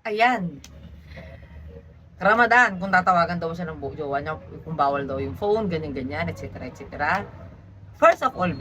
Ayan. Ramadan, kung tatawagan daw siya ng jowa niya, kung bawal daw yung phone, ganyan-ganyan, etc. etc. First of all,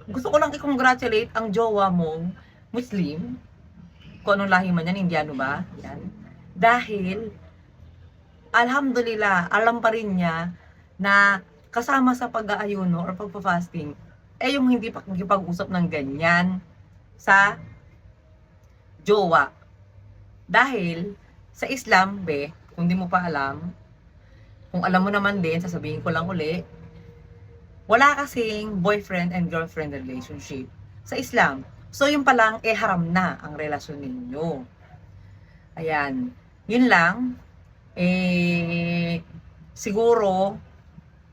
gusto ko lang i-congratulate ang jowa mong Muslim, kung anong lahi man yan, Indiano ba? Yan. Dahil, alhamdulillah, alam pa rin niya na kasama sa pag-aayuno or pagpa-fasting, yung hindi pakikipag-usap ng ganyan sa jowa. Dahil, sa Islam, kung di mo pa alam, kung alam mo naman din, sasabihin ko lang uli, wala kasing boyfriend and girlfriend relationship sa Islam. So, yun pa lang, haram na ang relasyon ninyo. Ayan. Yun lang. Siguro,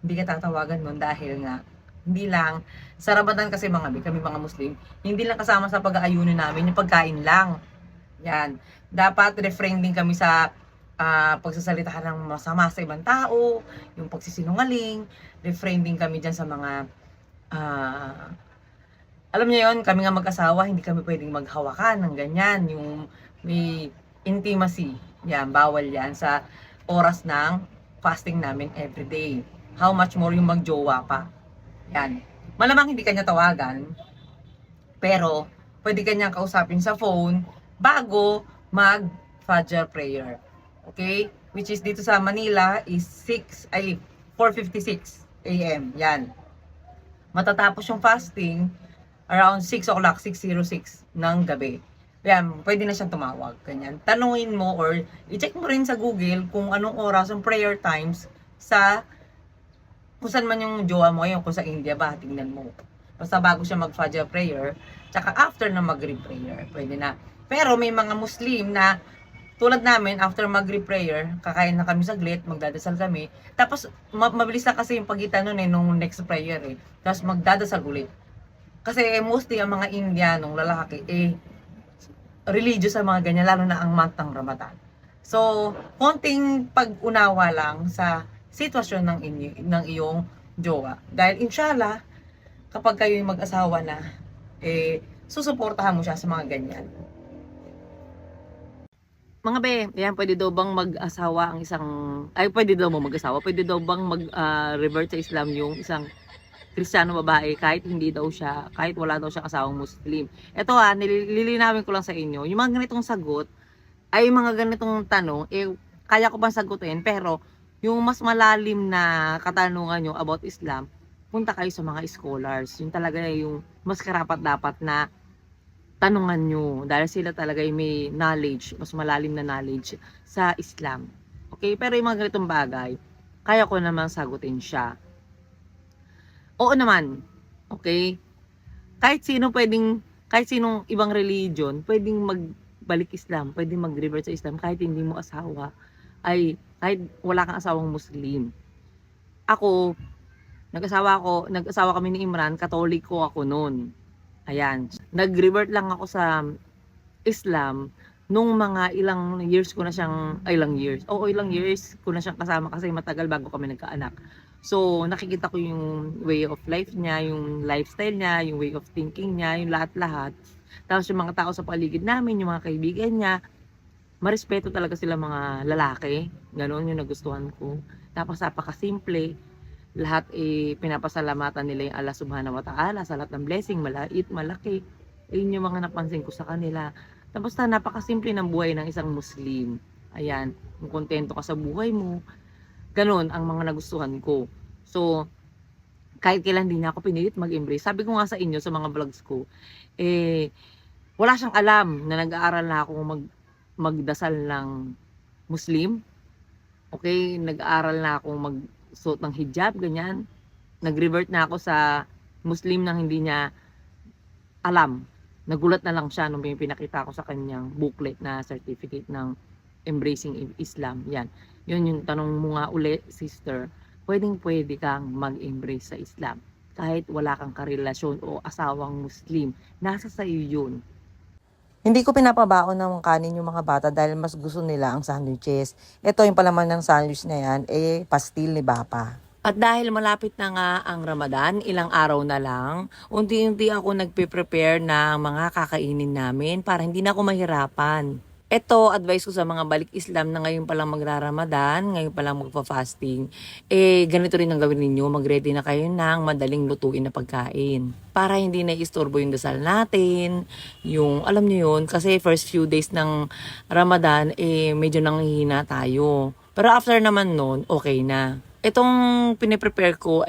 hindi ka tatawagan nun dahil nga, hindi lang, sa Ramadan kasi kami mga Muslim, hindi lang kasama sa pag-aayuno namin, yung pagkain lang. Yan. Dapat refrain din kami sa pagsasalita ng masama sa ibang tao, yung pagsisinungaling, refrain din kami dyan sa mga alam niyo yun, kami nga mag-asawa, hindi kami pwedeng maghawakan ng ganyan, yung may intimacy, yan, bawal yan sa oras ng fasting namin everyday. How much more yung magjowa pa. Yan. Malamang hindi kanya tawagan, pero pwede kanya kausapin sa phone bago mag-Fajr prayer. Okay? Which is dito sa Manila is 4:56 AM. Yan. Matatapos yung fasting around 6 o'clock, 6:06 ng gabi. Yan, pwede na siyang tumawag. Ganyan. Tanungin mo or i-check mo rin sa Google kung anong oras ang prayer times sa kung saan man yung jowa mo ngayon, kung sa India ba, tingnan mo. Basta bago siya mag-Fajr prayer, tsaka after na Maghrib prayer, pwede na. Pero may mga Muslim na tulad namin, after Maghrib prayer, kakain na kami saglit, magdadasal kami. Tapos, mabilis na kasi yung pagitan nun nung next prayer Tapos magdadasal ulit. Kasi mostly ang mga Indianong lalaki, religious sa mga ganyan, lalo na ang month ng Ramadan. So, konting pag-unawa lang sa sitwasyon ng iyong jowa. Dahil inshallah, kapag kayo yung mag-asawa na, susuportahan mo siya sa mga ganyan. Mga yan, pwede daw bang mag-asawa ang isang, pwede daw mo mag-asawa, pwede daw bang mag-revert sa Islam yung isang Kristiyano babae kahit kahit wala daw siya kasawang Muslim. Ito nililinawin ko lang sa inyo, yung mga ganitong sagot, ay mga ganitong tanong, kaya ko bang sagutin, pero yung mas malalim na katanungan nyo about Islam, punta kayo sa mga scholars. Yung talaga yung mas karapat-dapat na tanungan nyo. Dahil sila talaga yung may knowledge, mas malalim na knowledge sa Islam. Okay? Pero yung mga ganitong bagay, kaya ko naman sagutin siya. Oo naman. Okay? Kahit sinong ibang religion, pwedeng magbalik Islam, pwedeng mag-revert sa Islam, kahit hindi mo asawa, kahit wala kang asawang Muslim. Ako, nag-asawa kami ni Imran, Katoliko ako noon. Ayan. Nag-revert lang ako sa Islam nung mga ilang years ko na siyang, ilang years ko na siyang kasama kasi matagal bago kami nagkaanak. So, nakikita ko yung way of life niya, yung lifestyle niya, yung way of thinking niya, yung lahat-lahat. Tapos yung mga tao sa paligid namin, yung mga kaibigan niya, marespeto talaga sila mga lalaki. Ganon yung nagustuhan ko. Tapos napakasimple. Lahat pinapasalamatan nila yung Allah subhanahu wa ta'ala sa lahat ng blessing, malait, malaki. Yun yung mga napansin ko sa kanila. Tapos napakasimple ng buhay ng isang Muslim. Ayan, kung kontento ka sa buhay mo. Ganon ang mga nagustuhan ko. So, kahit kailan din ako pinilit mag-embrace. Sabi ko nga sa inyo, sa mga vlogs ko, wala siyang alam na nag-aaral na ako magdasal ng Muslim. Okay, nag-aaral na ako magsuot ng hijab, ganyan. Nag-revert na ako sa Muslim nang hindi niya alam. Nagulat na lang siya nung pinakita ko sa kanyang booklet na certificate ng Embracing Islam. Yan. Yun yung tanong mo nga uli, sister. Pwedeng-pwede kang mag-embrace sa Islam. Kahit wala kang karelasyon o asawang Muslim. Nasa sa iyo yun. Hindi ko pinapabaon ng kanin yung mga bata dahil mas gusto nila ang sandwiches. Ito yung palaman ng sandwich na yan, pastil ni Bapa. At dahil malapit na nga ang Ramadan, ilang araw na lang, unti-unti ako nagpe-prepare ng mga kakainin namin para hindi na ako mahirapan. Ito, advice ko sa mga balik Islam na ngayon pa lang magra-Ramadan, ngayon pa lang magpa-fasting, ganito rin ang gawin ninyo, mag-ready na kayo ng madaling lutuin na pagkain. Para hindi na istorbo yung dasal natin, yung, alam niyo yun, kasi first few days ng Ramadan, medyo nanghihina tayo. Pero after naman nun, okay na. Itong piniprepare ko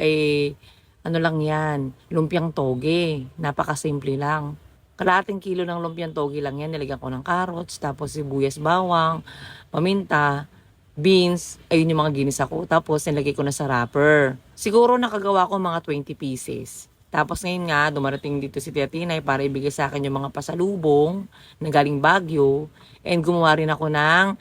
ano lang yan, lumpiang toge. Napakasimple lang. Kalahating kilo ng lumpiang toge lang yan. Nilagyan ko ng carrots, tapos sibuyas, bawang, paminta, beans. Ayun yung mga ginisa ko. Tapos nilagay ko na sa wrapper. Siguro nakagawa ko mga 20 pieces. Tapos ngayon nga, dumarating dito si Tia Tinay para ibigay sa akin yung mga pasalubong na galing Baguio. And gumawa rin ako ng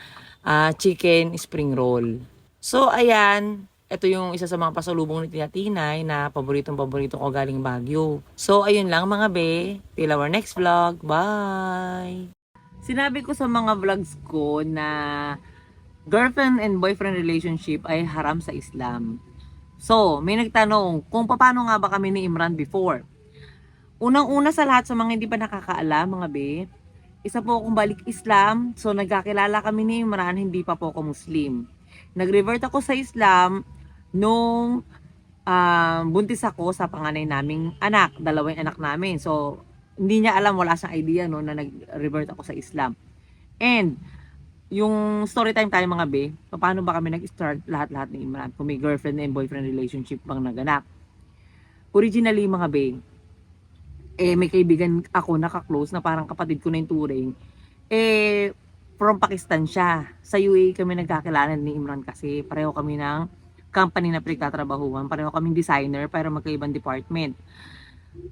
chicken spring roll. So, ayan. Ito yung isa sa mga pasalubong ni Tia Tinay na paboritong-paborito ko galing Baguio. So, ayun lang mga be. Till our next vlog. Bye! Sinabi ko sa mga vlogs ko na girlfriend and boyfriend relationship ay haram sa Islam. So, may nagtanong kung paano nga ba kami ni Imran before. Unang-una sa lahat sa mga hindi pa nakakaalam mga be, isa po akong balik Islam. So, nagkakilala kami ni Imran, hindi pa po ako Muslim. Nag-revert ako sa Islam nung buntis ako sa panganay naming anak, dalawang anak namin. So, hindi niya alam, wala siyang idea no, na nag-revert ako sa Islam. And, yung story time tayo mga be, paano ba kami nag-start lahat-lahat ni Imran? Kung may girlfriend and boyfriend relationship bang naganap. Originally mga be, may kaibigan ako naka-close na parang kapatid ko na yung turing. From Pakistan siya. Sa UAE kami nagkakilala ni Imran kasi pareho kami ng company na pinagtatrabahuhan. Pareho kaming designer pero magkaibang department.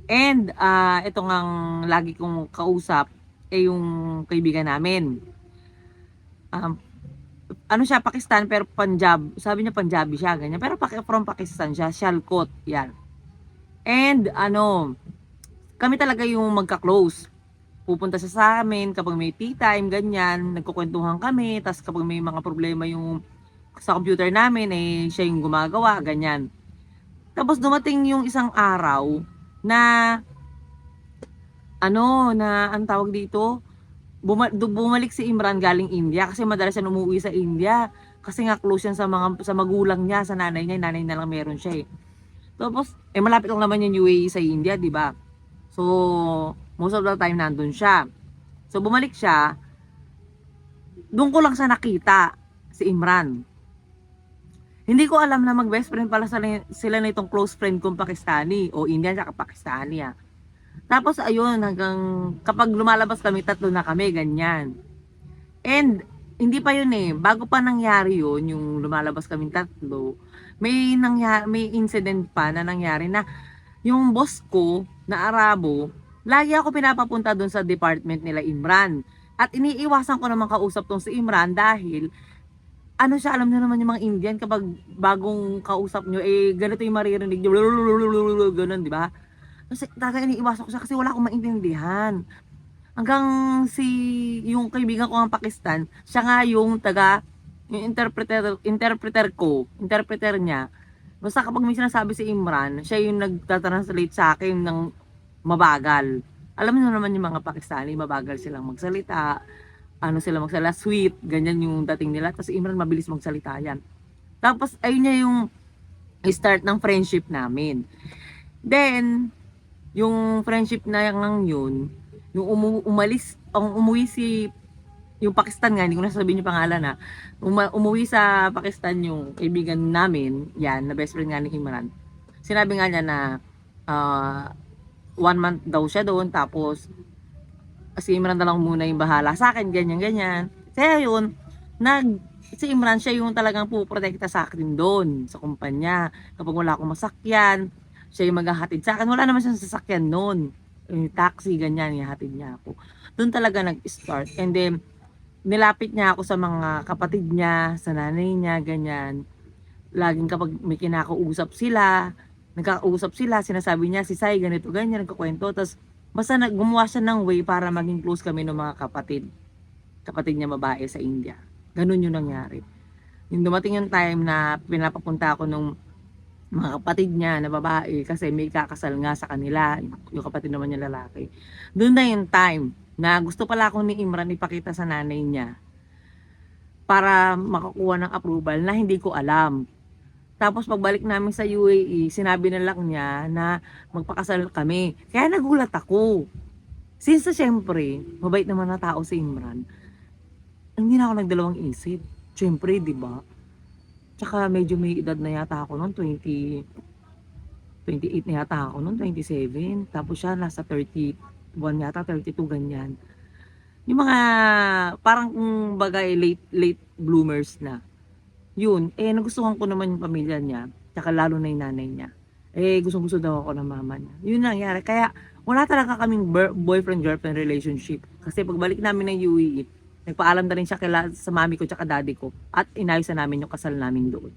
And ito ngang lagi kong kausap yung kaibigan namin. Ano siya, Pakistan pero Punjab. Sabi niya Punjabi siya, ganyan. Pero from Pakistan siya, Sialkot, yan. And kami talaga yung magka-close. Pupunta siya sa amin kapag may tea time, ganyan, nagkukwentuhan kami, tas kapag may mga problema yung sa computer namin, siya yung gumagawa, ganyan. Tapos dumating yung isang araw na, ang tawag dito, bumalik si Imran galing India, kasi madalas siya umuwi sa India, kasi nga close yan sa magulang niya, sa nanay niya, nanay na lang meron siya Tapos, malapit lang naman yung UAE sa India, di ba? So, most of the time nandun siya. So, bumalik siya. Doon ko lang siya nakita, si Imran. Hindi ko alam na mag-best friend pala sila na itong close friend kong Pakistani o Indian at Pakistani. Tapos, ayun, hanggang kapag lumalabas kami, tatlo na kami, ganyan. And, hindi pa yun bago pa nangyari yun, yung lumalabas kami tatlo, may incident pa na nangyari na yung boss ko na Arabo, lagi ako pinapapunta doon sa department nila Imran. At iniiwasan ko naman kausap tong si Imran dahil siya, alam niyo naman yung mga Indian kapag bagong kausap nyo, ganito yung maririnig nyo, ganun, di ba? Kasi talaga iniiwasan ko siya kasi wala akong maintindihan. Hanggang yung kaibigan ko ng Pakistan, siya nga yung yung interpreter niya. Basta kapag may sinasabi si Imran, siya yung nagtatranslate sa akin ng mabagal. Alam niyo naman yung mga Pakistani, mabagal silang magsalita. Sila magsalita, sweet, ganyan yung dating nila. Tapos Imran mabilis magsalita yan. Tapos ayun niya yung start ng friendship namin. Then, yung friendship na yun, yung umuwi yung Pakistan nga, hindi ko na sabihin yung pangalan umuwi sa Pakistan yung kaibigan namin, yan, na best friend nga ni Imran. Sinabi nga niya na 1 month daw siya doon, tapos si Imran na lang muna yung bahala sa akin, ganyan. Kaya yun, si Imran siya yung talagang puprotekta sa akin doon, sa kumpanya. Kapag wala akong masakyan, siya yung maghahatid sa akin. Wala naman siyang sasakyan noon. Taxi, ganyan, ihahatid niya ako. Doon talaga nag-start. And then, nilapit niya ako sa mga kapatid niya, sa nanay niya, ganyan. Laging kapag may kinakausap sila, nagkakausap sila, sinasabi niya, si Sai, ganito, ganyan, nagkakwento. Tapos, basta gumawa siya ng way para maging close kami ng mga kapatid niya babae sa India. Ganun yung nangyari. Yung dumating yung time na pinapapunta ako nung mga kapatid niya na babae kasi may kakasal nga sa kanila, yung kapatid naman niya lalaki. Doon na yung time na gusto pala ako ni Imran ipakita sa nanay niya para makakuha ng approval na hindi ko alam. Tapos pagbalik namin sa UAE, sinabi na lang niya na magpakasal kami. Kaya nagulat ako. Since syempre, mabait naman na tao si Imran, hindi na ako nagdalawang isip. Syempre, di ba? Tsaka medyo may edad na yata ako noon, 28 na yata ako noon, 27. Tapos siya nasa 31 yata, 32 ganyan. Yung mga parang bagay late bloomers na. Yun, nagustuhan ko naman yung pamilya niya, tsaka lalo na yung nanay niya. Gusto daw ako ng mama niya. Yun nangyari. Kaya wala talaga kaming boyfriend-girlfriend relationship. Kasi pagbalik namin ng UAE, nagpaalam na rin siya sa mami ko tsaka daddy ko at inayos na namin yung kasal namin doon.